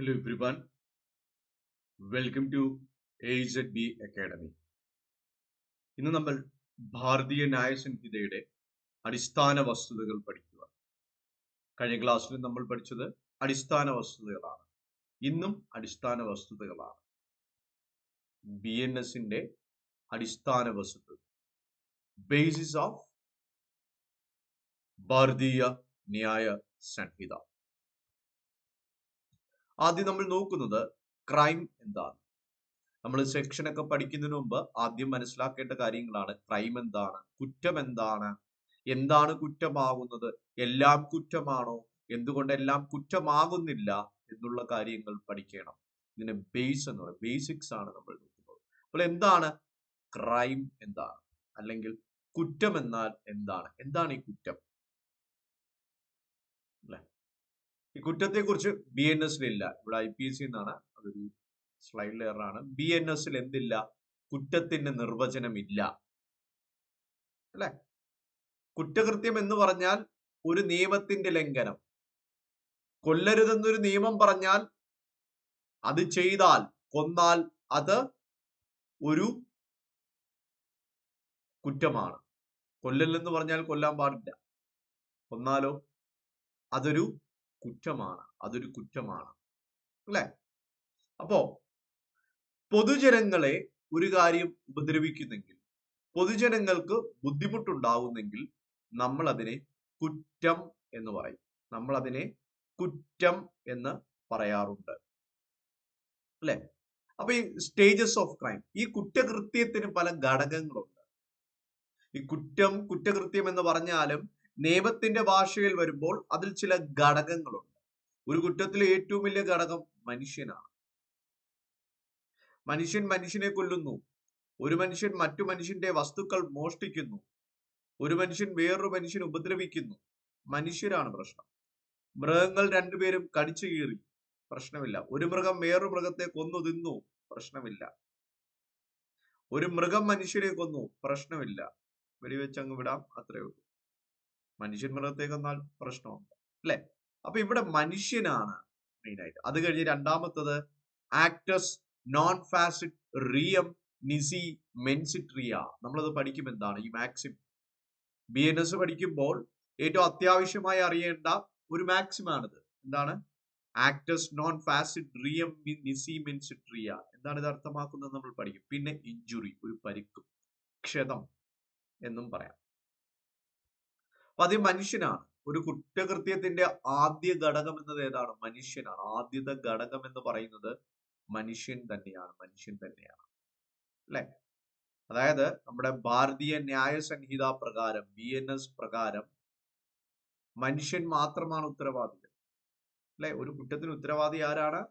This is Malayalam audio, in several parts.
Hello everyone, welcome to AZB Academy. ഇന്ന് നമ്മൾ ഭാരതീയ ന്യായ സംഹിതയുടെ അടിസ്ഥാന വസ്തുതകൾ പഠിക്കുക. കഴിഞ്ഞ ക്ലാസ്സിൽ നമ്മൾ പഠിച്ചത് അടിസ്ഥാന വസ്തുതകളാണ്. ഇന്നും അടിസ്ഥാന വസ്തുതകളാണ്. BNSന്റെ അടിസ്ഥാന വസ്തുത, ബേസിസ് ഓഫ് ഭാരതീയ ന്യായ സംഹിത. ആദ്യം നമ്മൾ നോക്കുന്നത് ക്രൈം എന്താണ്. നമ്മൾ സെക്ഷനൊക്കെ പഠിക്കുന്നതിന് മുമ്പ് ആദ്യം മനസ്സിലാക്കേണ്ട കാര്യങ്ങളാണ്. ക്രൈം എന്താണ്, കുറ്റം എന്താണ്, എന്താണ് കുറ്റമാകുന്നത്, എല്ലാം കുറ്റമാണോ, എന്തുകൊണ്ട് എല്ലാം കുറ്റമാകുന്നില്ല എന്നുള്ള കാര്യങ്ങൾ പഠിക്കണം. ഇതിന് ബേസ് എന്ന് പറയുന്നത് ബേസിക്സ് ആണ് നമ്മൾ നോക്കുന്നത്. അപ്പോൾ എന്താണ് ക്രൈം, എന്താണ്, അല്ലെങ്കിൽ കുറ്റം എന്നാൽ എന്താണ്, എന്താണ് ഈ കുറ്റം അല്ലെ? ഈ കുറ്റത്തെ കുറിച്ച് BNSൽ ഇല്ല, ഇവിടെ IPSC എന്നാണ്, അതൊരു സ്ലൈഡ് ലെയറാണ്. BNSൽ എന്തില്ല? കുറ്റത്തിന്റെ നിർവചനമില്ല അല്ലെ? കുറ്റകൃത്യം എന്ന് പറഞ്ഞാൽ ഒരു നിയമത്തിന്റെ ലംഘനം. കൊല്ലരുതെന്നൊരു നിയമം പറഞ്ഞാൽ അത് ചെയ്താൽ, കൊന്നാൽ അത് ഒരു കുറ്റമാണ്. കൊല്ലലെന്ന് പറഞ്ഞാൽ കൊല്ലാൻ പാടില്ല, കൊന്നാലോ അതൊരു കുറ്റമാണ്, അതൊരു കുറ്റമാണ് അല്ലെ? അപ്പോ പൊതുജനങ്ങളെ ഒരു കാര്യം ഉപദ്രവിക്കുന്നെങ്കിൽ, പൊതുജനങ്ങൾക്ക് ബുദ്ധിമുട്ടുണ്ടാവുന്നെങ്കിൽ നമ്മൾ അതിനെ കുറ്റം എന്ന് പറയും. നമ്മൾ അതിനെ കുറ്റം എന്ന് പറയാറുണ്ട് അല്ലെ? അപ്പൊ ഈ സ്റ്റേജസ് ഓഫ് ക്രൈം, ഈ കുറ്റകൃത്യത്തിന് പല ഘടകങ്ങളുണ്ട്. ഈ കുറ്റകൃത്യം എന്ന് പറഞ്ഞാലും നിയമത്തിന്റെ ഭാഷയിൽ വരുമ്പോൾ അതിൽ ചില ഘടകങ്ങളുണ്ട്. ഒരു കുറ്റത്തിലെ ഏറ്റവും വലിയ ഘടകം മനുഷ്യനാണ്. മനുഷ്യൻ മനുഷ്യനെ കൊല്ലുന്നു, ഒരു മനുഷ്യൻ മറ്റു മനുഷ്യന്റെ വസ്തുക്കൾ മോഷ്ടിക്കുന്നു, ഒരു മനുഷ്യൻ വേറൊരു മനുഷ്യനെ ഉപദ്രവിക്കുന്നു, മനുഷ്യരാണ് പ്രശ്നം. മൃഗങ്ങൾ രണ്ടുപേരും കടിച്ചു കീറി, പ്രശ്നമില്ല. ഒരു മൃഗം വേറൊരു മൃഗത്തെ കൊന്നു തിന്നു, പ്രശ്നമില്ല. ഒരു മൃഗം മനുഷ്യരെ കൊന്നു, പ്രശ്നമില്ല, വെടിവെച്ച് അങ്ങ് വിടാം, അത്രേ ഉള്ളൂ. മനുഷ്യൻ മൃഗത്തെ കൊന്നാൽ പ്രശ്നമുണ്ട് അല്ലെ? അപ്പൊ ഇവിടെ മനുഷ്യനാണ് മെയിനായിട്ട്. അത് കഴിഞ്ഞ് രണ്ടാമത്തത് ആക്ടസ് നോൺ ഫാസിറ്റ് റിയം നിസി മെൻസിട്രിയ. നമ്മളത് പഠിക്കും. എന്താണ് ഈ മാക്സിം? BNS പഠിക്കുമ്പോൾ ഏറ്റവും അത്യാവശ്യമായി അറിയേണ്ട ഒരു മാക്സിമാണിത്. എന്താണ് ആക്ടസ് നോൺ ഫാസിറ്റ് റിയം നിസി മെൻസിട്രിയ? എന്താണ് ഇത് അർത്ഥമാക്കുന്നത് നമ്മൾ പഠിക്കും. പിന്നെ ഇഞ്ചുറി, ഒരു പരിക്കും, ക്ഷതം എന്നും പറയാം. അപ്പൊ അത് മനുഷ്യനാണ്. ഒരു കുറ്റകൃത്യത്തിന്റെ ആദ്യ ഘടകം എന്നത് ഏതാണ്? മനുഷ്യനാണ്. ആദ്യത്തെ ഘടകം എന്ന് പറയുന്നത് മനുഷ്യൻ തന്നെയാണ്, മനുഷ്യൻ തന്നെയാണ് അല്ലെ? അതായത് നമ്മുടെ ഭാരതീയ ന്യായ സംഹിത പ്രകാരം, BNS പ്രകാരം മനുഷ്യൻ മാത്രമാണ് ഉത്തരവാദികൾ അല്ലെ? ഒരു കുറ്റത്തിന് ഉത്തരവാദി ആരാണ്?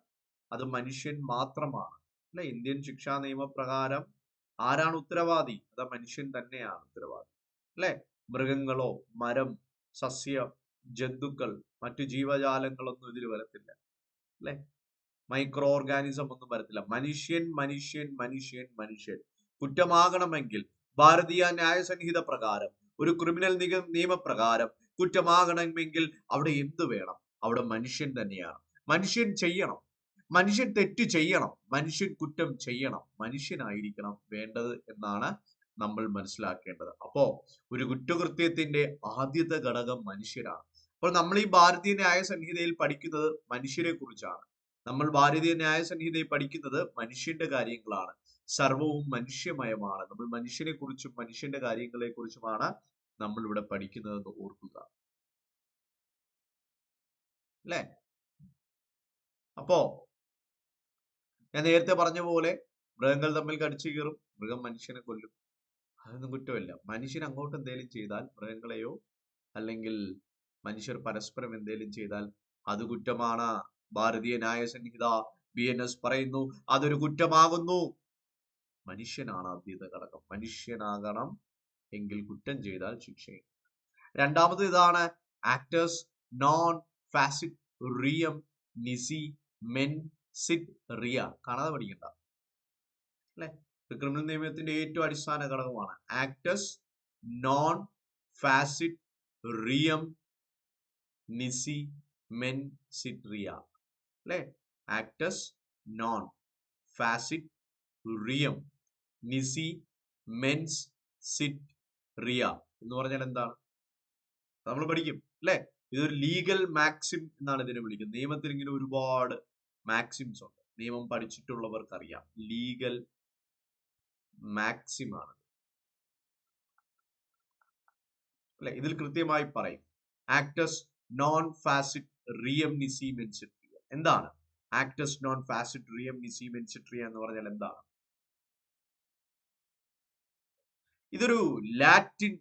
അത് മനുഷ്യൻ മാത്രമാണ് അല്ലെ? ഇന്ത്യൻ ശിക്ഷാ നിയമപ്രകാരം ആരാണ് ഉത്തരവാദി? അത് മനുഷ്യൻ തന്നെയാണ് ഉത്തരവാദി അല്ലെ? മൃഗങ്ങളോ മരം സസ്യ ജന്തുക്കൾ മറ്റു ജീവജാലങ്ങളൊന്നും ഇതിൽ വരത്തില്ല അല്ലെ? മൈക്രോ ഓർഗാനിസം ഒന്നും വരത്തില്ല. മനുഷ്യൻ മനുഷ്യൻ മനുഷ്യൻ മനുഷ്യൻ. കുറ്റമാകണമെങ്കിൽ ഭാരതീയ ന്യായ സംഹിത പ്രകാരം, ഒരു ക്രിമിനൽ നിയമപ്രകാരം കുറ്റമാകണമെങ്കിൽ അവിടെ എന്ത് വേണം? അവിടെ മനുഷ്യൻ തന്നെയാണ്. മനുഷ്യൻ ചെയ്യണം, മനുഷ്യൻ തെറ്റ് ചെയ്യണം, മനുഷ്യൻ കുറ്റം ചെയ്യണം, മനുഷ്യനായിരിക്കണം വേണ്ടത് എന്നാണ് നമ്മൾ മനസ്സിലാക്കേണ്ടത്. അപ്പോ ഒരു കുറ്റകൃത്യത്തിന്റെ ആദ്യത്തെ ഘടകം മനുഷ്യരാണ്. അപ്പോൾ നമ്മൾ ഈ ഭാരതീയ ന്യായ സംഹിതയിൽ പഠിക്കുന്നത് മനുഷ്യരെ കുറിച്ചാണ്. നമ്മൾ ഭാരതീയ ന്യായ സംഹിതയിൽ പഠിക്കുന്നത് മനുഷ്യന്റെ കാര്യങ്ങളാണ്. സർവവും മനുഷ്യമയമാണ്. നമ്മൾ മനുഷ്യനെ കുറിച്ചും മനുഷ്യന്റെ കാര്യങ്ങളെ കുറിച്ചുമാണ് നമ്മൾ ഇവിടെ പഠിക്കുന്നതെന്ന് ഓർക്കുക അല്ലെ? അപ്പോ ഞാൻ നേരത്തെ പറഞ്ഞ പോലെ മൃഗങ്ങൾ തമ്മിൽ കടിച്ചു കീറും, മൃഗം മനുഷ്യനെ കൊല്ലും, അതൊന്നും കുറ്റമില്ല. മനുഷ്യൻ അങ്ങോട്ട് എന്തെങ്കിലും ചെയ്താൽ, മൃഗങ്ങളെയോ അല്ലെങ്കിൽ മനുഷ്യർ പരസ്പരം എന്തെങ്കിലും ചെയ്താൽ അത് കുറ്റമാണ്. ഭാരതീയ ന്യായ സംഹിത BNS പറയുന്നു അതൊരു കുറ്റമാകുന്നു. മനുഷ്യനാണ് ആദ്യത്തെ ഘടകം. മനുഷ്യനാകണം എങ്കിൽ കുറ്റം ചെയ്താൽ ശിക്ഷയും. രണ്ടാമത് ഇതാണ് actus non facit reum nisi mens sit rea. കാണാതെ പഠിക്കണ്ട അല്ലെ? ക്രിമിനൽ നിയമത്തിന്റെ ഏറ്റവും അടിസ്ഥാന ഘടകമാണ് actus non facit reum nisi mens sit rea അല്ലെ? Actus non facit reum nisi mens sit rea എന്ന് പറഞ്ഞാൽ എന്താണ്? നമ്മൾ പഠിക്കും അല്ലെ? ഇതൊരു ലീഗൽ മാക്സിം എന്നാണ് ഇതിനെ വിളിക്കുന്നത്. നിയമത്തിൽ ഇങ്ങനെ ഒരുപാട് മാക്സിംസ് ഉണ്ട്. നിയമം പഠിച്ചിട്ടുള്ളവർക്ക് അറിയാം. ലീഗൽ മാക്സിം ആണ് അല്ലെ? ഇതിൽ കൃത്യമായി പറയും ആക്ടസ് non facit reum nisi mens sit Riya. എന്താണ് ആക്ടസ് non facit reum nisi mens sit Riya എന്ന് പറഞ്ഞാൽ എന്താണ്? ഇതൊരു ലാറ്റിൻ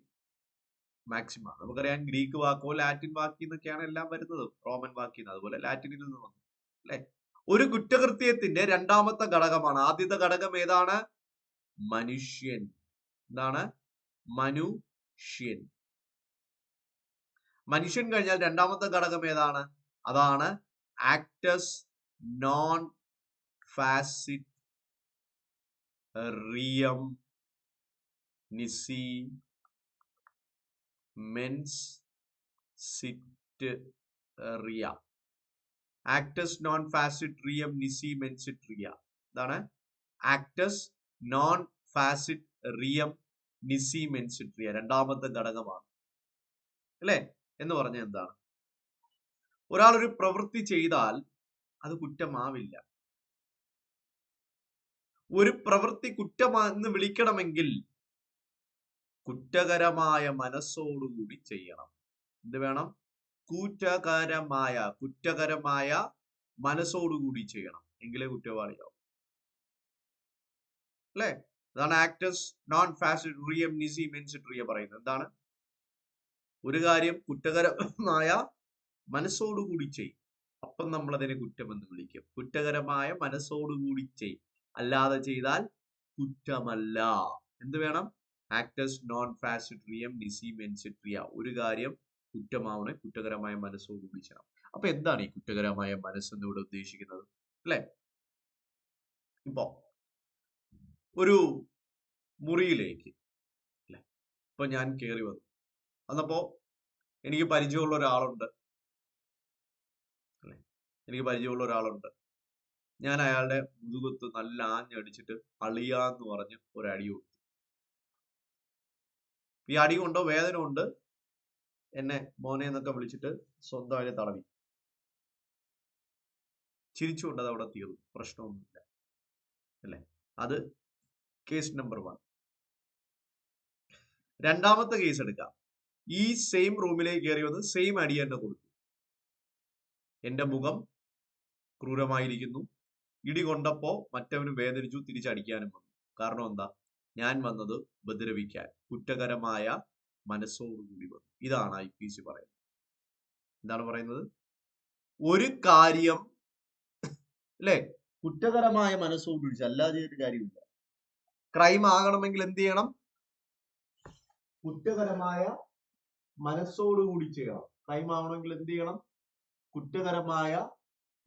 മാക്സിം ആണ്. നമുക്കറിയാം ഗ്രീക്ക് വാക്കോ ലാറ്റിൻ വാക്കിൽ നിന്നൊക്കെയാണ് എല്ലാം വരുന്നത്, റോമൻ വാക്കിൽ നിന്ന്. അതുപോലെ ലാറ്റിനിൽ നിന്ന് വന്നു അല്ലെ? ഒരു കുറ്റകൃത്യത്തിന്റെ രണ്ടാമത്തെ ഘടകമാണ്. ആദ്യത്തെ ഘടകം ഏതാണ്? മനുഷ്യൻ. എന്താണ്? മനുഷ്യൻ. മനുഷ്യൻ കഴിഞ്ഞാൽ രണ്ടാമത്തെ ഘടകം ഏതാണ്? അതാണ് actus non facit reum nisi mens sit rea. Actus non facit reum nisi mens sit rea. ഇതാണ് actus non facit reum nisi mens sit Riya. രണ്ടാമത്തെ ഘടകമാണ് അല്ലെ? എന്ന് പറഞ്ഞാൽ എന്താണ്? ഒരാൾ ഒരു പ്രവൃത്തി ചെയ്താൽ അത് കുറ്റമാവില്ല. ഒരു പ്രവൃത്തി കുറ്റമെന്ന് വിളിക്കണമെങ്കിൽ കുറ്റകരമായ മനസ്സോടുകൂടി ചെയ്യണം. എന്ത് വേണം? കുറ്റകരമായ മനസ്സോടുകൂടി ചെയ്യണം, എങ്കിലേ കുറ്റവാളിയാവും അല്ലെ? അതാണ് actus non facit reum nisi mens sit Riya പറയുന്നത്. എന്താണ്? ഒരു കാര്യം കുറ്റകരമായ മനസ്സോടുകൂടി ചെയ്യും, അപ്പം നമ്മൾ അതിനെ കുറ്റമെന്ന് വിളിക്കും. കുറ്റകരമായ മനസ്സോടുകൂടി ചെയ്യും, അല്ലാതെ ചെയ്താൽ കുറ്റമല്ല. എന്ത് വേണം? ആക്ടസ് non facit reum nisi mens sit Riya. ഒരു കാര്യം കുറ്റമാവണേ കുറ്റകരമായ മനസ്സോടുകൂടി ചെയ്യണം. അപ്പൊ എന്താണ് ഈ കുറ്റകരമായ മനസ്സെന്ന് ഇവിടെ ഉദ്ദേശിക്കുന്നത് അല്ലെ? ഇപ്പോ ഒരു മുറിയിലേക്ക് അല്ലെ, ഇപ്പൊ ഞാൻ കയറി വന്നു. അന്നപ്പോ എനിക്ക് പരിചയമുള്ള ഒരാളുണ്ട് അല്ലെ? എനിക്ക് പരിചയമുള്ള ഒരാളുണ്ട്. ഞാൻ അയാളുടെ മുതുകത്ത് നല്ല ആഞ്ഞടിച്ചിട്ട് അളിയാന്ന് പറഞ്ഞ് ഒരടി കൊടുത്തു. ഈ അടി കൊണ്ടോ വേദന കൊണ്ട് എന്നെ മോനെ എന്നൊക്കെ വിളിച്ചിട്ട് സ്വന്തമായി തടവി. ചിരിച്ചുകൊണ്ട് അത് അവിടെ തീർന്നു, പ്രശ്നമൊന്നുമില്ല അല്ലെ? അത് കേസ് നമ്പർ 1. രണ്ടാമത്തെ കേസ് എടുക്കാം. ഈ സെയിം റൂമിലേക്ക് കയറി വന്ന് സെയിം അടി എന്നെ കൊടുത്തു. എന്റെ മുഖം ക്രൂരമായിരിക്കുന്നു. ഇടി കൊണ്ടപ്പോ മറ്റവനും വേദനിച്ചു, തിരിച്ചടിക്കാനും വന്നു. കാരണം എന്താ? ഞാൻ വന്നത് ഉപദ്രവിക്കാൻ, കുറ്റകരമായ മനസ്സോടുകൂടി വന്നു. ഇതാണ് IPC പറയുന്നത്. എന്താണ് പറയുന്നത്? ഒരു കാര്യം അല്ലെ കുറ്റകരമായ മനസ്സോടുകൂടി, അല്ലാതെ ഒരു കാര്യമില്ല. ക്രൈം ആകണമെങ്കിൽ എന്ത് ചെയ്യണം? കുറ്റകരമായ മനസ്സോടുകൂടി ചെയ്യണം. ക്രൈം ആവണമെങ്കിൽ എന്ത് ചെയ്യണം? കുറ്റകരമായ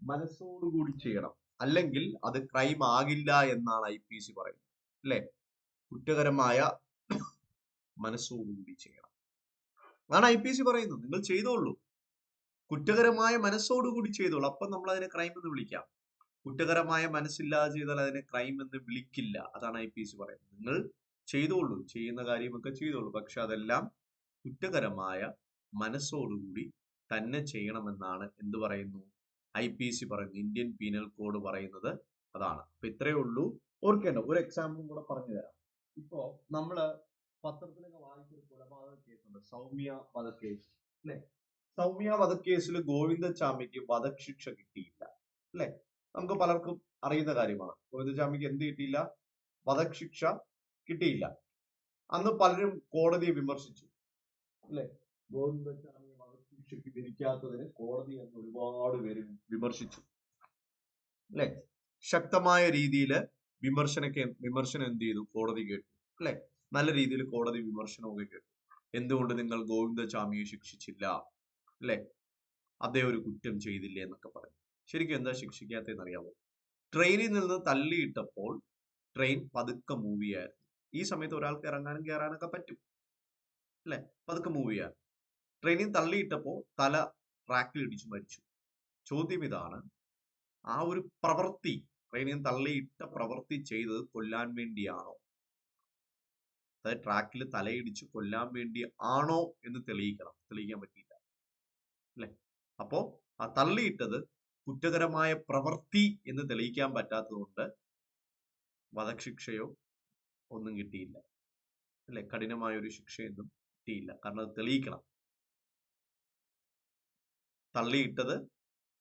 മനസ്സോടുകൂടി ചെയ്യണം. അല്ലെങ്കിൽ അത് ക്രൈം ആകില്ല എന്നാണ് IPC പറയുന്നത് അല്ലെ? കുറ്റകരമായ മനസ്സോടുകൂടി ചെയ്യണം. അതാണ് IPC പറയുന്നത്. നിങ്ങൾ ചെയ്തോളൂ, കുറ്റകരമായ മനസ്സോടുകൂടി ചെയ്തോളൂ. അപ്പം നമ്മൾ അതിനെ ക്രൈം എന്ന് വിളിക്കാം. കുറ്റകരമായ മനസ്സില്ലാതെ ചെയ്താൽ അതിനെ ക്രൈം എന്ന് വിളിക്കില്ല. അതാണ് IPC പറയുന്നത്. നിങ്ങൾ ചെയ്തോളൂ, ചെയ്യുന്ന കാര്യമൊക്കെ ചെയ്തോളൂ, പക്ഷെ അതെല്ലാം കുറ്റകരമായ മനസ്സോടുകൂടി തന്നെ ചെയ്യണമെന്നാണ് എന്ത് പറയുന്നു? IPC പറയുന്നു. ഇന്ത്യൻ പീനൽ കോഡ് പറയുന്നത് അതാണ്. അപ്പൊ ഇത്രയേ ഉള്ളൂ. ഓർക്കേണ്ട ഒരു എക്സാമ്പിളും കൂടെ പറഞ്ഞു തരാം. ഇപ്പോ നമ്മള് പത്രത്തിലൊക്കെ വായിച്ചൊരു കൊലപാതക കേസുണ്ട്, സൗമ്യ വധക്കേസ് അല്ലെ? സൗമ്യ വധക്കേസിൽ ഗോവിന്ദചാമിക്ക് വധശിക്ഷ കിട്ടിയില്ല അല്ലെ? നമുക്ക് പലർക്കും അറിയുന്ന കാര്യമാണ്. ഗോവിന്ദചാമിക്ക് എന്ത് കിട്ടിയില്ല? വധശിക്ഷ കിട്ടിയില്ല. അന്ന് പലരും കോടതിയെ വിമർശിച്ചു അല്ലെ? ഗോവിന്ദചാമിയെ വധശിക്ഷയ്ക്ക് വിധിക്കാത്തതിന് കോടതി എന്ന് ഒരുപാട് പേര് വിമർശിച്ചു അല്ലെ? ശക്തമായ രീതിയിൽ വിമർശനം എന്ത് ചെയ്തു? കോടതി കേട്ടു അല്ലെ? നല്ല രീതിയിൽ കോടതി വിമർശനമൊക്കെ കേട്ടു. എന്തുകൊണ്ട് നിങ്ങൾ ഗോവിന്ദചാമിയെ ശിക്ഷിച്ചില്ല അല്ലെ? അദ്ദേഹം ഒരു കുറ്റം ചെയ്തില്ലേ എന്നൊക്കെ പറഞ്ഞു. ശരിക്കും എന്താ ശിക്ഷിക്കാത്തതെന്ന് അറിയാമോ? ട്രെയിനിൽ നിന്ന് തള്ളിയിട്ടപ്പോൾ ട്രെയിൻ പതുക്കെ മൂവ് ചെയ്യായിരുന്നു. ഈ സമയത്ത് ഒരാൾക്ക് ഇറങ്ങാനും കയറാനൊക്കെ പറ്റും അല്ലെ? പതുക്കെ മൂവ് ചെയ്യാൻ. ട്രെയിനിൽ തള്ളിയിട്ടപ്പോൾ തല ട്രാക്കിൽ ഇടിച്ചു മരിച്ചു. ചോദ്യം ഇതാണ്, ആ ഒരു പ്രവൃത്തി, ട്രെയിനിൽ തള്ളിയിട്ട പ്രവൃത്തി ചെയ്തത് കൊല്ലാൻ വേണ്ടിയാണോ, അതായത് ട്രാക്കിൽ തലയിടിച്ച് കൊല്ലാൻ വേണ്ടി ആണോ എന്ന് തെളിയിക്കാൻ പറ്റിയില്ല അല്ലെ. അപ്പോ ആ തള്ളിയിട്ടത് കുറ്റകരമായ പ്രവൃത്തി എന്ന് തെളിയിക്കാൻ പറ്റാത്തത് കൊണ്ട് വധശിക്ഷയോ ഒന്നും കിട്ടിയില്ല അല്ലെ, കഠിനമായ ഒരു ശിക്ഷയൊന്നും കിട്ടിയില്ല. കാരണം അത് തെളിയിക്കണം. തള്ളിയിട്ടത്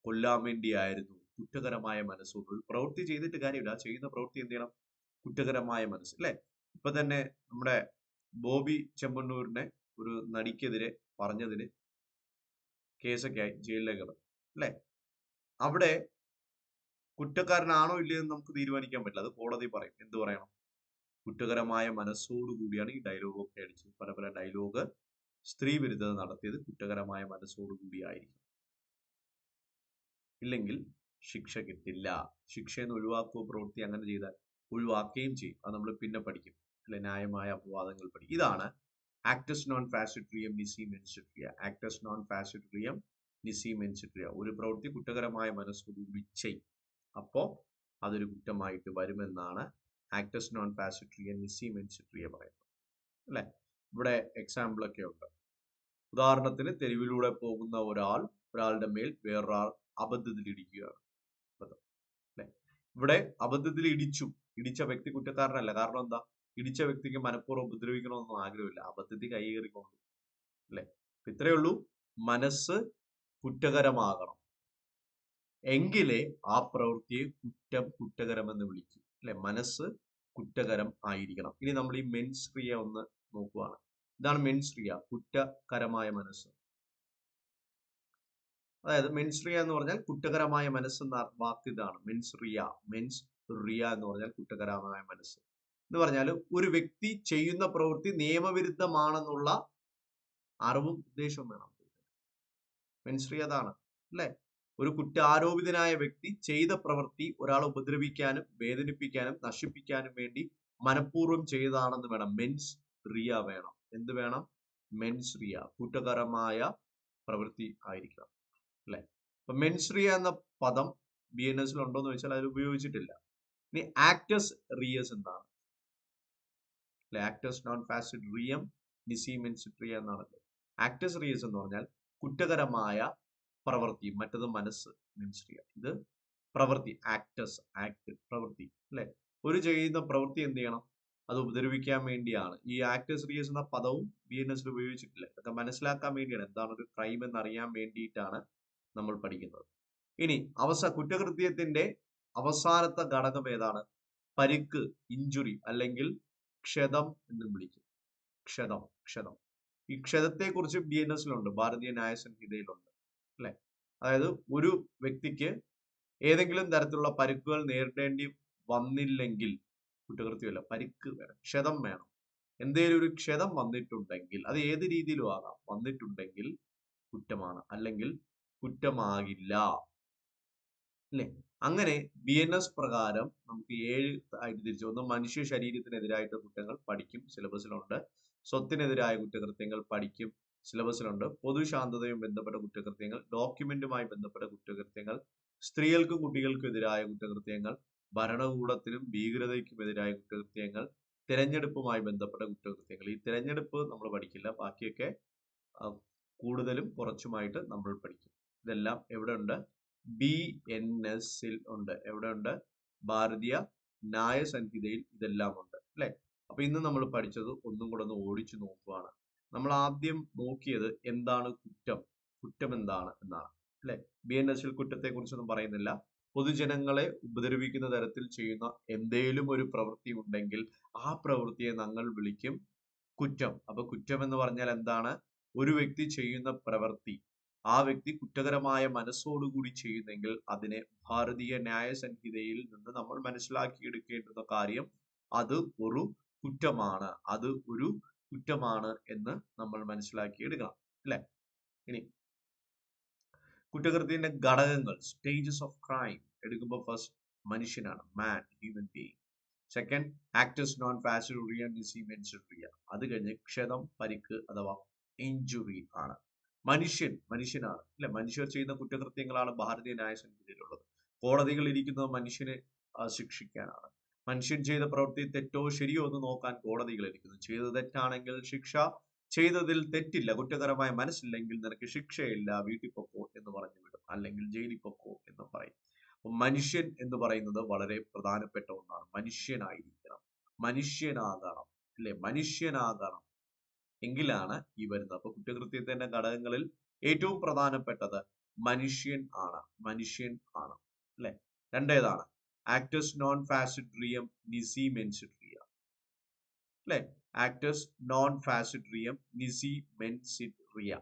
കൊല്ലാൻ വേണ്ടിയായിരുന്നു, കുറ്റകരമായ മനസ്സോട്. ഒരു പ്രവൃത്തി ചെയ്തിട്ട് കാര്യമില്ല, ചെയ്യുന്ന പ്രവൃത്തി എന്ത് ചെയ്യണം, കുറ്റകരമായ മനസ്സ് അല്ലെ. ഇപ്പൊ തന്നെ നമ്മുടെ ബോബി ചെമ്മണ്ണൂരിനെ ഒരു നടിക്കെതിരെ പറഞ്ഞതിന് കേസൊക്കെ ആയി ജയിലിലേക്ക് അല്ലെ. അവിടെ കുറ്റക്കാരനാണോ ഇല്ലയെന്ന് നമുക്ക് തീരുമാനിക്കാൻ പറ്റില്ല, അത് കോടതി പറയും. എന്ത് പറയണം, കുറ്റകരമായ മനസ്സോടുകൂടിയാണ് ഈ ഡയലോഗൊക്കെ അടിച്ചത്. പല പല ഡയലോഗ് സ്ത്രീ വിരുദ്ധത നടത്തിയത് കുറ്റകരമായ മനസ്സോടുകൂടിയായിരിക്കും, ഇല്ലെങ്കിൽ ശിക്ഷ കിട്ടില്ല. ശിക്ഷയെന്ന് ഒഴിവാക്കുക, പ്രവൃത്തി അങ്ങനെ ചെയ്താൽ ഒഴിവാക്കുകയും ചെയ്യും. അത് നമ്മൾ പിന്നെ പഠിക്കും അല്ലെ, ന്യായമായ അപവാദങ്ങൾ പഠിക്കും. ഇതാണ് actus non facit reum nisi മെൻസിട്രിയ. ആക്ടസ് non facit reum nisi മെൻസിട്രിയ. ഒരു പ്രവൃത്തി കുറ്റകരമായ മനസ്സോടുകൂടി ചെയ്യും, അപ്പോ അതൊരു കുറ്റമായിട്ട് വരുമെന്നാണ് ആക്ടസ് നോൺ ഫാസിട്രിയം നിസി മെൻസിട്രിയ പറയുന്നത് അല്ലെ. ഇവിടെ എക്സാമ്പിൾ ഒക്കെ ഉണ്ട്. ഉദാഹരണത്തിന്, തെരുവിലൂടെ പോകുന്ന ഒരാളുടെ മേൽ വേറൊരാൾ അബദ്ധത്തിൽ ഇടിക്കുകയാണ് അല്ലെ. ഇവിടെ അബദ്ധത്തിൽ ഇടിച്ച വ്യക്തി കുറ്റക്കാരനല്ല. കാരണം എന്താ, ഇടിച്ച വ്യക്തിക്ക് മനഃപൂർവ്വം ഉപദ്രവിക്കണമെന്നൊന്നും ആഗ്രഹമില്ല, അബദ്ധത്തിൽ കൈകേറിക്കൊണ്ടു അല്ലെ. ഇത്രയേ ഉള്ളൂ, മനസ്സ് കുറ്റകരമാകണം, എങ്കിലേ ആ പ്രവൃത്തിയെ കുറ്റകരമെന്ന് വിളിക്കും അല്ലെ. മനസ്സ് കുറ്റകരം ആയിരിക്കണം. ഇനി നമ്മൾ ഈ മെൻസ്രിയ ഒന്ന് നോക്കുവാണ്. ഇതാണ് മെൻസ്രിയ, കുറ്റകരമായ മനസ്സ്. അതായത് മെൻസ്രിയ എന്ന് പറഞ്ഞാൽ കുറ്റകരമായ മനസ്സ് എന്ന വാക്ക് ഇതാണ്. മെൻസ്രിയ എന്ന് പറഞ്ഞാൽ കുറ്റകരമായ മനസ്സ് എന്ന് പറഞ്ഞാൽ ഒരു വ്യക്തി ചെയ്യുന്ന പ്രവൃത്തി നിയമവിരുദ്ധമാണെന്നുള്ള അറിവും ഉദ്ദേശവും വേണം. മെൻസ്രിയ അതാണ് അല്ലെ. ഒരു കുറ്റാരോപിതനായ വ്യക്തി ചെയ്ത പ്രവൃത്തി ഒരാളെ ഉപദ്രവിക്കാനും വേദനിപ്പിക്കാനും നശിപ്പിക്കാനും വേണ്ടി മനഃപൂർവ്വം ചെയ്തതാണെന്ന് വേണം. മെൻസ് റിയ വേണം. എന്ത് വേണം, മെൻസ് റിയ, കുറ്റകരമായ പ്രവൃത്തി ആയിരിക്കണം അല്ലെ. അപ്പൊ മെൻസ് റിയ എന്ന പദം BNS ഉണ്ടോ എന്ന് ചോദിച്ചാൽ അതിൽ ഉപയോഗിച്ചിട്ടില്ല. ഇനി ആക്ടസ് റിയസ് എന്താണ് അല്ലെ. ആക്ടസ് നോൺ ഫാസിട്രിയം നിസി മെൻസിട്രിയ എന്നാണല്ലോ. ആക്ടസ് റിയസ് എന്ന് പറഞ്ഞാൽ കുറ്റകരമായ പ്രവൃത്തി, മറ്റത് മനസ്സ് മെൻസ്രിയ. ഇത് പ്രവൃത്തി, ആക്ടസ് പ്രവൃത്തി അല്ലെ. ഒരു ചെയ്യുന്ന പ്രവൃത്തി എന്ത് ചെയ്യണം, അത് ഉപദ്രവിക്കാൻ വേണ്ടിയാണ്. ഈ ആക്ടസ് റിയസ് എന്ന പദവും BNS ഉപയോഗിച്ചിട്ടില്ല. ഇതൊക്കെ മനസ്സിലാക്കാൻ വേണ്ടിയാണ്, എന്താണ് ഒരു ക്രൈം എന്ന് അറിയാൻ വേണ്ടിയിട്ടാണ് നമ്മൾ പഠിക്കുന്നത്. ഇനി കുറ്റകൃത്യത്തിന്റെ അവസാനത്തെ ഘടകം ഏതാണ്, പരിക്ക്, ഇഞ്ചുറി അല്ലെങ്കിൽ ക്ഷതം എന്ന് വിളിക്കും. ക്ഷതം. ഈ ക്ഷതത്തെ കുറിച്ച് BNS-ലുണ്ട്, ഭാരതീയ ന്യായ സംഹിതയിലുണ്ട് അല്ലെ. അതായത് ഒരു വ്യക്തിക്ക് ഏതെങ്കിലും തരത്തിലുള്ള പരിക്കുകൾ നേരിടേണ്ടി വന്നില്ലെങ്കിൽ കുറ്റകൃത്യമല്ല, പരിക്ക് വേണം, ക്ഷതം വേണം. എന്തേലും ഒരു ക്ഷതം വന്നിട്ടുണ്ടെങ്കിൽ, അത് ഏത് രീതിയിലും ആകാം, വന്നിട്ടുണ്ടെങ്കിൽ കുറ്റമാണ്, അല്ലെങ്കിൽ കുറ്റമാകില്ല അല്ലെ. അങ്ങനെ BNS പ്രകാരം നമുക്ക് 7 ആയിട്ട് തിരിച്ചു. ഒന്ന്, മനുഷ്യ ശരീരത്തിനെതിരായിട്ട് കുറ്റങ്ങൾ പഠിക്കും, സിലബസിലുണ്ട്. സ്വത്തിനെതിരായ കുറ്റകൃത്യങ്ങൾ പഠിക്കും, സിലബസിലുണ്ട്. പൊതുശാന്തതയും ബന്ധപ്പെട്ട കുറ്റകൃത്യങ്ങൾ, ഡോക്യുമെന്റുമായി ബന്ധപ്പെട്ട കുറ്റകൃത്യങ്ങൾ, സ്ത്രീകൾക്കും കുട്ടികൾക്കും എതിരായ കുറ്റകൃത്യങ്ങൾ, ഭരണകൂടത്തിനും ഭീകരതയ്ക്കും എതിരായ കുറ്റകൃത്യങ്ങൾ, തിരഞ്ഞെടുപ്പുമായി ബന്ധപ്പെട്ട കുറ്റകൃത്യങ്ങൾ. ഈ തിരഞ്ഞെടുപ്പ് നമ്മൾ പഠിക്കില്ല, ബാക്കിയൊക്കെ കൂടുതലും കുറച്ചുമായിട്ട് നമ്മൾ പഠിക്കും. ഇതെല്ലാം എവിടെ ഉണ്ട്, BNS-ൽ ഉണ്ട്. എവിടെ ഉണ്ട്, ഭാരതീയ ന്യായ സംഹിതയിൽ ഇതെല്ലാം ഉണ്ട് അല്ലെ. അപ്പൊ ഇന്ന് നമ്മൾ പഠിച്ചത് ഒന്നും കൂടെ ഒന്ന് ഓടിച്ചു നോക്കുവാണ്. നമ്മൾ ആദ്യം നോക്കിയത് എന്താണ് കുറ്റം എന്താണ് എന്നാണ് അല്ലെ. BNS-ൽ കുറ്റത്തെ കുറിച്ചൊന്നും പറയുന്നില്ല. പൊതുജനങ്ങളെ ഉപദ്രവിക്കുന്ന തരത്തിൽ ചെയ്യുന്ന എന്തേലും ഒരു പ്രവൃത്തി ഉണ്ടെങ്കിൽ ആ പ്രവൃത്തിയെ ഞങ്ങൾ വിളിക്കും കുറ്റം. അപ്പൊ കുറ്റം എന്ന് പറഞ്ഞാൽ എന്താണ്, ഒരു വ്യക്തി ചെയ്യുന്ന പ്രവൃത്തി ആ വ്യക്തി കുറ്റകരമായ മനസ്സോടുകൂടി ചെയ്യുന്നെങ്കിൽ അതിനെ ഭാരതീയ ന്യായ സംഹിതയിൽ നിന്ന് നമ്മൾ മനസ്സിലാക്കിയെടുക്കേണ്ടുന്ന കാര്യം അത് ഒരു കുറ്റമാണ് എന്ന് നമ്മൾ മനസ്സിലാക്കിയെടുക്കണം അല്ലെ. ഇനി കുറ്റകൃത്യത്തിന്റെ ഘടകങ്ങൾ, സ്റ്റേജസ് ഓഫ് ക്രൈം എടുക്കുമ്പോൾ ഫസ്റ്റ് മനുഷ്യനാണ്, human being. Second, actus non facit reum nisi mens sit rea. അത് കഴിഞ്ഞ് ക്ഷതം, പരിക്ക് അഥവാ ഇഞ്ചുറി ആണ്. മനുഷ്യനാണ് അല്ലെ. മനുഷ്യർ ചെയ്യുന്ന കുറ്റകൃത്യങ്ങളാണ് ഭാരതീയ ന്യായ സംഹിതയിലുള്ളത്. കോടതികൾ ഇരിക്കുന്നത് മനുഷ്യനെ ശിക്ഷിക്കാനാണ്. മനുഷ്യൻ ചെയ്ത പ്രവൃത്തി തെറ്റോ ശരിയോ എന്ന് നോക്കാൻ കോടതികൾ ഇരിക്കുന്നു. ചെയ്തത് തെറ്റാണെങ്കിൽ ശിക്ഷ, ചെയ്തതിൽ തെറ്റില്ല, കുറ്റകരമായ മനസ്സില്ലെങ്കിൽ നിനക്ക് ശിക്ഷയില്ല, വീട്ടിൽ പൊക്കോ എന്ന് പറഞ്ഞു വിടും, അല്ലെങ്കിൽ ജയിലിൽ പൊക്കോ എന്ന് പറയും. മനുഷ്യൻ എന്ന് പറയുന്നത് വളരെ പ്രധാനപ്പെട്ട ഒന്നാണ്. മനുഷ്യനായിരിക്കണം, മനുഷ്യനാകണം, അല്ലെ? മനുഷ്യനാകണം എങ്കിലാണ് ഈ വരുന്നത്. അപ്പൊ കുറ്റകൃത്യത്തിന്റെ ഘടകങ്ങളിൽ ഏറ്റവും പ്രധാനപ്പെട്ടത് മനുഷ്യൻ ആണ്, മനുഷ്യൻ ആണ്, അല്ലെ? രണ്ടേതാണ്? ആക്ടസ് നോൺ ഫാസിഡ് റിയം നിസി മെൻസിഡ് റിയ, അല്ലെ? ആക്ടസ് നോൺ ഫാസിഡ് റിയം നിസി മെൻസിഡ് റിയ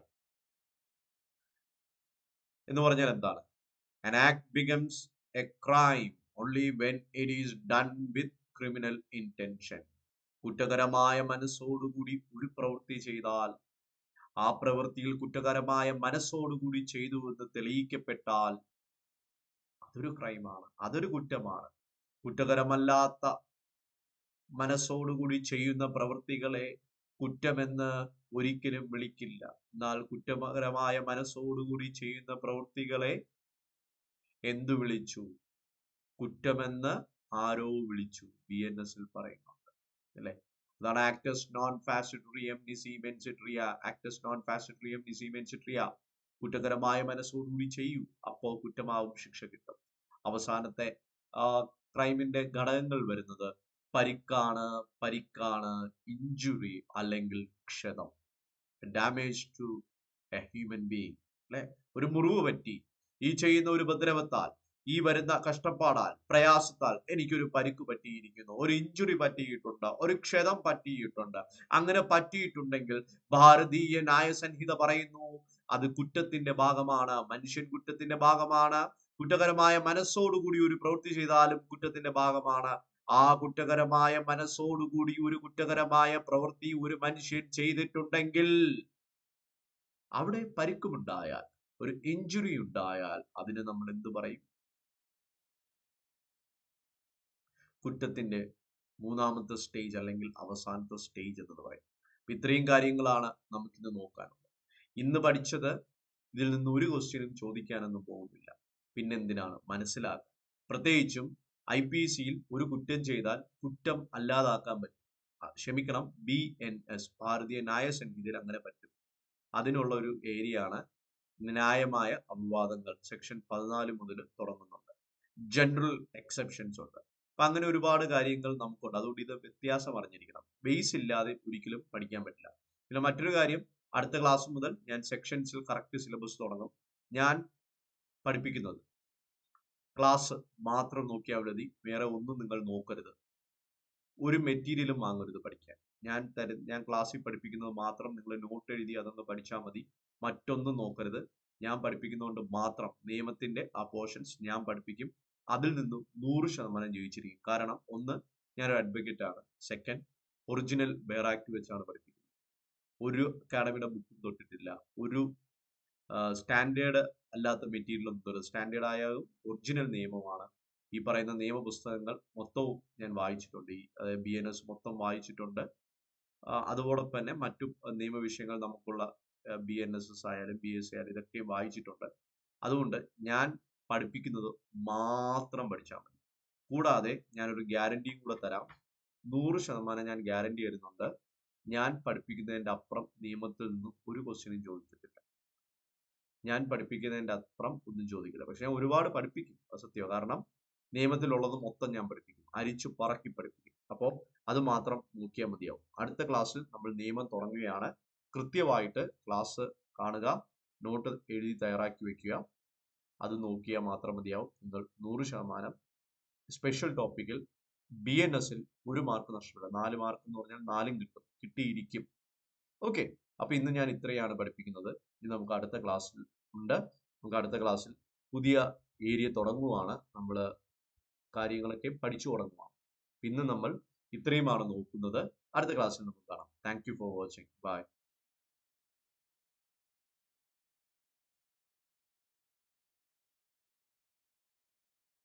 എന്ന് പറഞ്ഞാൽ എന്താണ്? An act becomes a crime only when it is done with criminal intention. കുറ്റകരമായ മനസ്സോടുകൂടി ഒരു പ്രവൃത്തി ചെയ്താൽ, ആ പ്രവൃത്തിയിൽ കുറ്റകരമായ മനസ്സോടുകൂടി ചെയ്തു എന്ന് തെളിയിക്കപ്പെട്ടാൽ അതൊരു ക്രൈമാണ്, അതൊരു കുറ്റമാണ്. കുറ്റകരമല്ലാത്ത മനസ്സോടുകൂടി ചെയ്യുന്ന പ്രവൃത്തികളെ കുറ്റമെന്ന് ഒരിക്കലും വിളിക്കില്ല. എന്നാൽ കുറ്റകരമായ മനസ്സോടുകൂടി ചെയ്യുന്ന പ്രവൃത്തികളെ എന്തു വിളിച്ചു? കുറ്റമെന്ന് ആരോ വിളിച്ചു. BNS പറയുന്നുണ്ട്, അല്ലെ? അതാണ് actus non ഫാസിഡ് റിയം നിസി മെൻസിഡ് Riya. Actus non ഫാസിഡ് റിയം നിസി മെൻസിഡ് Riya. കുറ്റകരമായ മനസ്സോടുകൂടി ചെയ്യൂ, അപ്പോ കുറ്റമാവും, ശിക്ഷ കിട്ടും. അവസാനത്തെ ക്രൈമിന്റെ ഘടകങ്ങൾ വരുന്നത് പരിക്കാണ്, ഇഞ്ചുറി അല്ലെങ്കിൽ ക്ഷതം, damage to a human being, അല്ലെ? ഒരു മുറിവ് പറ്റി, ഈ ചെയ്യുന്ന ഒരു ഉപദ്രവത്താൽ, ഈ വരുന്ന കഷ്ടപ്പാടാൽ, പ്രയാസത്താൽ എനിക്കൊരു പരിക്ക് പറ്റിയിരിക്കുന്നു, ഒരു ഇഞ്ചുറി പറ്റിയിട്ടുണ്ട്, ഒരു ക്ഷതം പറ്റിയിട്ടുണ്ട്. അങ്ങനെ പറ്റിയിട്ടുണ്ടെങ്കിൽ ഭാരതീയ ന്യായസംഹിത പറയുന്നു അത് കുറ്റത്തിന്റെ ഭാഗമാണ്, മനുഷ്യൻ കുറ്റത്തിന്റെ ഭാഗമാണ്. കുറ്റകരമായ മനസ്സോടുകൂടി ഒരു പ്രവൃത്തി ചെയ്താലും കുറ്റത്തിന്റെ ഭാഗമാണ്. ആ കുറ്റകരമായ മനസ്സോടുകൂടി ഒരു കുറ്റകരമായ പ്രവൃത്തി ഒരു മനുഷ്യൻ ചെയ്തിട്ടുണ്ടെങ്കിൽ, അവിടെ പരിക്കുമുണ്ടായാൽ, ഒരു ഇഞ്ചുറി ഉണ്ടായാൽ അതിന് നമ്മൾ എന്ത് പറയും? കുറ്റത്തിന്റെ മൂന്നാമത്തെ സ്റ്റേജ് അല്ലെങ്കിൽ അവസാനത്തെ സ്റ്റേജ് എന്ന് പറയും. ഇത്രയും കാര്യങ്ങളാണ് നമുക്കിന്ന് നോക്കാനുള്ളത്. ഇന്ന് പഠിച്ചത് ഇതിൽ നിന്ന് ഒരു ക്വസ്റ്റ്യനും ചോദിക്കാനൊന്നും പോകുന്നില്ല. പിന്നെന്തിനാണ്? മനസ്സിലാക്കുക. പ്രത്യേകിച്ചും IPCയിൽ ഒരു കുറ്റം ചെയ്താൽ കുറ്റം അല്ലാതാക്കാൻ പറ്റും. ക്ഷമിക്കണം, BNS ഭാരതീയ ന്യായ സംഹിതയിൽ അങ്ങനെ പറ്റും. അതിനുള്ള ഒരു ഏരിയ ആണ് ന്യായമായ അപവാദങ്ങൾ. സെക്ഷൻ 14 മുതൽ തുടങ്ങുന്നുണ്ട്. ജനറൽ എക്സെപ്ഷൻസ് ഉണ്ട്. അപ്പൊ അങ്ങനെ ഒരുപാട് കാര്യങ്ങൾ നമുക്കുണ്ട്. അതുകൊണ്ട് ഇത് വ്യത്യാസം അറിഞ്ഞിരിക്കണം. ബേസ് ഇല്ലാതെ ഒരിക്കലും പഠിക്കാൻ പറ്റില്ല. പിന്നെ മറ്റൊരു കാര്യം, അടുത്ത ക്ലാസ് മുതൽ ഞാൻ സെക്ഷൻസിൽ കറക്റ്റ് സിലബസ് തുടങ്ങും. ഞാൻ പഠിപ്പിക്കുന്നത് ക്ലാസ് മാത്രം നോക്കിയാൽ മതി, വേറെ ഒന്നും നിങ്ങൾ നോക്കരുത്. ഒരു മെറ്റീരിയലും വാങ്ങരുത് പഠിക്കാൻ. ഞാൻ ക്ലാസ്സിൽ പഠിപ്പിക്കുന്നത് മാത്രം നിങ്ങൾ നോട്ട് എഴുതി അതൊന്ന് പഠിച്ചാൽ മതി. മറ്റൊന്നും നോക്കരുത്. ഞാൻ പഠിപ്പിക്കുന്നതുകൊണ്ട് മാത്രം നിയമത്തിന്റെ ആ പോർഷൻസ് ഞാൻ പഠിപ്പിക്കും. അതിൽ നിന്നും 100% ജയിച്ചിരിക്കും. കാരണം ഒന്ന്, ഞാനൊരു അഡ്വക്കേറ്റ് ആണ്. സെക്കൻഡ്, ഒറിജിനൽ ബെയർ ആക്ട് വെച്ചാണ് പഠിപ്പിക്കുന്നത്. ഒരു അക്കാഡമിയുടെ ബുക്കും തൊട്ടിട്ടില്ല. ഒരു സ്റ്റാൻഡേർഡ് അല്ലാത്ത മെറ്റീരിയൽ ഒന്നും തൊട്ട്, സ്റ്റാൻഡേർഡ് ആയ ഒറിജിനൽ നിയമമാണ്. ഈ പറയുന്ന നിയമപുസ്തകങ്ങൾ മൊത്തവും ഞാൻ വായിച്ചിട്ടുണ്ട്. അതായത് BNS മൊത്തം വായിച്ചിട്ടുണ്ട്. അതോടൊപ്പം തന്നെ മറ്റു നിയമവിഷയങ്ങൾ നമുക്കുള്ള BNSS ആയാലും BSc ആയാലും ഇതൊക്കെ വായിച്ചിട്ടുണ്ട്. അതുകൊണ്ട് ഞാൻ പഠിപ്പിക്കുന്നത് മാത്രം പഠിച്ചാൽ മതി. കൂടാതെ ഞാനൊരു ഗ്യാരണ്ടിയും കൂടെ തരാം. 100% ഞാൻ ഗ്യാരണ്ടി തരുന്നുണ്ട്. ഞാൻ പഠിപ്പിക്കുന്നതിന്റെ അപ്പുറം നിയമത്തിൽ നിന്നും ഒരു ക്വസ്റ്റ്യനും ചോദിച്ചിട്ടില്ല. ഞാൻ പഠിപ്പിക്കുന്നതിന്റെ അപ്പുറം ഒന്നും ചോദിക്കില്ല. പക്ഷെ ഞാൻ ഒരുപാട് പഠിപ്പിക്കും, സത്യം. കാരണം നിയമത്തിലുള്ളത് മൊത്തം ഞാൻ പഠിപ്പിക്കും, അരിച്ചു പറക്കി പഠിപ്പിക്കും. അപ്പോൾ അത് മാത്രം നോക്കിയാൽ മതിയാവും. അടുത്ത ക്ലാസ്സിൽ നമ്മൾ നിയമം തുടങ്ങുകയാണ്. കൃത്യമായിട്ട് ക്ലാസ് കാണുക, നോട്ട് എഴുതി തയ്യാറാക്കി വെക്കുക. അത് നോക്കിയാൽ മാത്രം മതിയാവും. നിങ്ങൾ 100% സ്പെഷ്യൽ ടോപ്പിക്കിൽ BNSൽ 1 മാർക്ക് നഷ്ടമില്ല. 4 മാർക്ക് എന്ന് പറഞ്ഞാൽ 4ഉം കിട്ടും, കിട്ടിയിരിക്കും. ഓക്കെ, അപ്പൊ ഇന്ന് ഞാൻ ഇത്രയാണ് പഠിപ്പിക്കുന്നത്. ഇനി നമുക്ക് അടുത്ത ക്ലാസ്സിൽ ഉണ്ട്. നമുക്ക് അടുത്ത ക്ലാസ്സിൽ പുതിയ ഏരിയ തുടങ്ങുവാണ്. നമ്മൾ കാര്യങ്ങളൊക്കെ പഠിച്ചു തുടങ്ങുവാണ്. ഇന്ന് നമ്മൾ ഇത്രയുമാണ് നോക്കുന്നത്. അടുത്ത ക്ലാസ്സിൽ നമുക്ക് കാണാം. Thank you for watching. By.